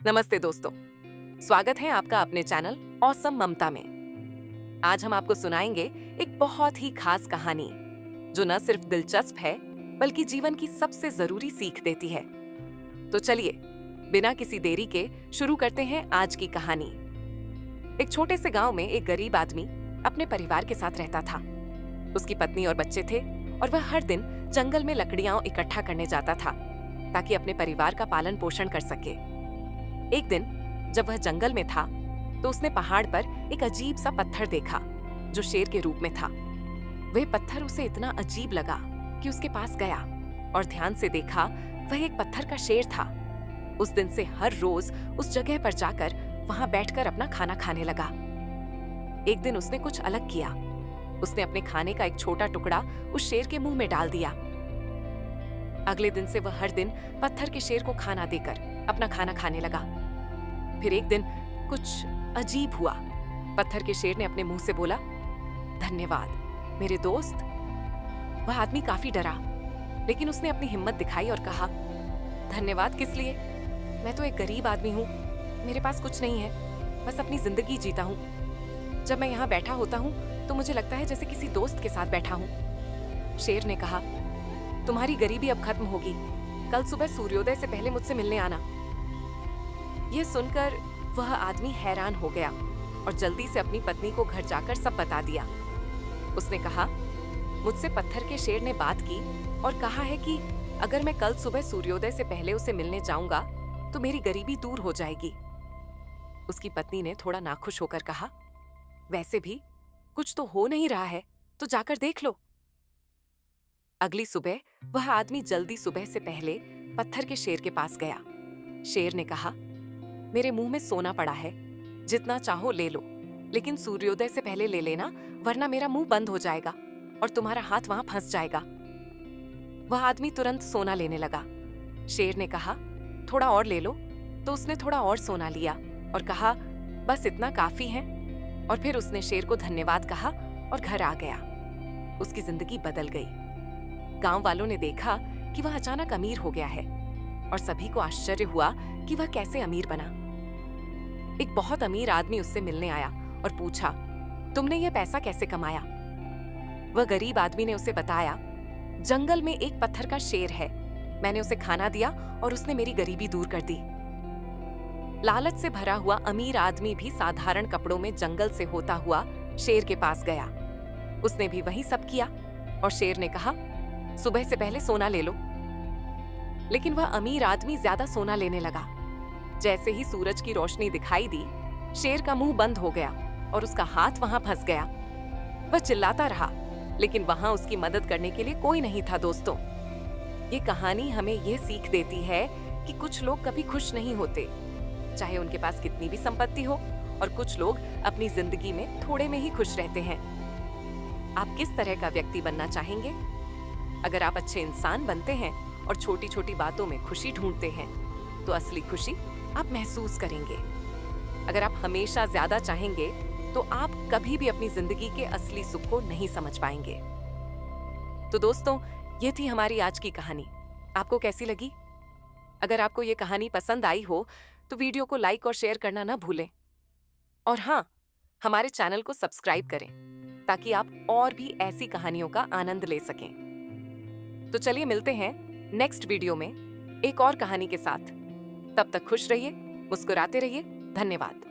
नमस्ते दोस्तों, स्वागत है आपका अपने चैनल ऑसम ममता में। आज हम आपको सुनाएंगे एक बहुत ही खास कहानी जो न सिर्फ दिलचस्प है बल्कि जीवन की सबसे जरूरी सीख देती है। तो चलिए बिना किसी देरी के शुरू करते हैं आज की कहानी। एक छोटे से गांव में एक गरीब आदमी अपने परिवार के साथ रहता था। उसकी पत्नी और बच्चे थे और वह हर दिन जंगल में लकड़ियां इकट्ठा करने जाता था ताकि अपने परिवार का पालन पोषण कर सके। एक दिन जब वह जंगल में था तो उसने पहाड़ पर एक अजीब सा पत्थर देखा जो शेर के रूप में था। वह पत्थर उसे इतना अजीब लगा कि उसके पास गया और ध्यान से देखा, वह एक पत्थर का शेर था। उस दिन से हर रोज उस जगह पर जाकर वहां बैठकर अपना खाना खाने लगा। एक दिन उसने कुछ अलग किया। उसने अपने खाने का एक छोटा टुकड़ा उस शेर के मुंह में डाल दिया। अगले दिन से वह हर दिन पत्थर के शेर को खाना देकर अपना खाना खाने लगा। फिर एक दिन कुछ अजीब हुआ। पत्थर के शेर ने अपने मुंह से बोला, धन्यवाद मेरे दोस्त। वह आदमी काफी डरा, लेकिन उसने अपनी हिम्मत दिखाई और कहा, धन्यवाद किस लिए? मैं तो एक गरीब आदमी हूँ, मेरे पास कुछ नहीं है, बस अपनी जिंदगी जीता हूँ। जब मैं यहाँ बैठा होता हूँ तो मुझे लगता है जैसे किसी दोस्त के साथ बैठा हूँ। शेर ने कहा, तुम्हारी गरीबी अब खत्म होगी, कल सुबह सूर्योदय से पहले मुझसे मिलने आना। यह सुनकर वह आदमी हैरान हो गया और जल्दी से अपनी पत्नी को घर जाकर सब बता दिया। उसने कहा, मुझसे पत्थर के शेर ने बात की और कहा है कि अगर मैं कल सुबह सूर्योदय से पहले उसे मिलने जाऊंगा तो मेरी गरीबी दूर हो जाएगी। उसकी पत्नी ने थोड़ा नाखुश होकर कहा, वैसे भी कुछ तो हो नहीं रहा है, तो जाकर देख लो। अगली सुबह वह आदमी जल्दी सुबह से पहले पत्थर के शेर के पास गया। शेर ने कहा, मेरे मुंह में सोना पड़ा है, जितना चाहो ले लो, लेकिन सूर्योदय से पहले ले लेना, वरना मेरा मुंह बंद हो जाएगा और तुम्हारा हाथ वहां फंस जाएगा। वह आदमी तुरंत सोना लेने लगा। शेर ने कहा, थोड़ा और ले लो। तो उसने थोड़ा और सोना लिया और कहा, बस इतना काफी है। और फिर उसने शेर को धन्यवाद कहा और घर आ गया। उसकी जिंदगी बदल गई। गांव वालों ने देखा कि वह अचानक अमीर हो गया है और सभी को आश्चर्य हुआ कि वह कैसे अमीर बना। एक बहुत अमीर आदमी उससे मिलने आया और पूछा, तुमने यह पैसा कैसे कमाया? वह गरीब आदमी ने उसे बताया, जंगल में एक पत्थर का शेर है, मैंने उसे खाना दिया और उसने मेरी गरीबी दूर कर दी। लालच से भरा हुआ अमीर आदमी भी साधारण कपड़ों में जंगल से होता हुआ शेर के पास गया। उसने भी वही सब किया और शेर ने कहा, सुबह से पहले सोना ले लो। लेकिन वह अमीर आदमी ज्यादा सोना लेने लगा। जैसे ही सूरज की रोशनी दिखाई दी, शेर का मुंह बंद हो गया और उसका हाथ वहां फंस गया। वह चिल्लाता रहा, लेकिन वहां उसकी मदद करने के लिए कोई नहीं था। दोस्तों, ये कहानी हमें यह सीख देती है कि कुछ लोग कभी खुश नहीं होते, चाहे उनके पास कितनी भी संपत्ति हो, और कुछ लोग अपनी जिंदगी में थोड़े में ही खुश रहते हैं। आप किस तरह का व्यक्ति बनना चाहेंगे? अगर आप अच्छे इंसान बनते हैं और छोटी छोटी बातों में खुशी ढूंढते हैं तो असली खुशी आप महसूस करेंगे। अगर आप हमेशा ज्यादा चाहेंगे तो आप कभी भी अपनी जिंदगी के असली सुख को नहीं समझ पाएंगे। तो दोस्तों, ये थी हमारी आज की कहानी। आपको कैसी लगी? अगर आपको ये कहानी पसंद आई हो तो वीडियो को लाइक और शेयर करना ना भूलें। और हाँ, हमारे चैनल को सब्सक्राइब करें ताकि आप और भी ऐसी कहानियों का आनंद ले सकें। तो चलिए मिलते हैं नेक्स्ट वीडियो में एक और कहानी के साथ। तब तक खुश रहिए, मुस्कुराते रहिए। धन्यवाद।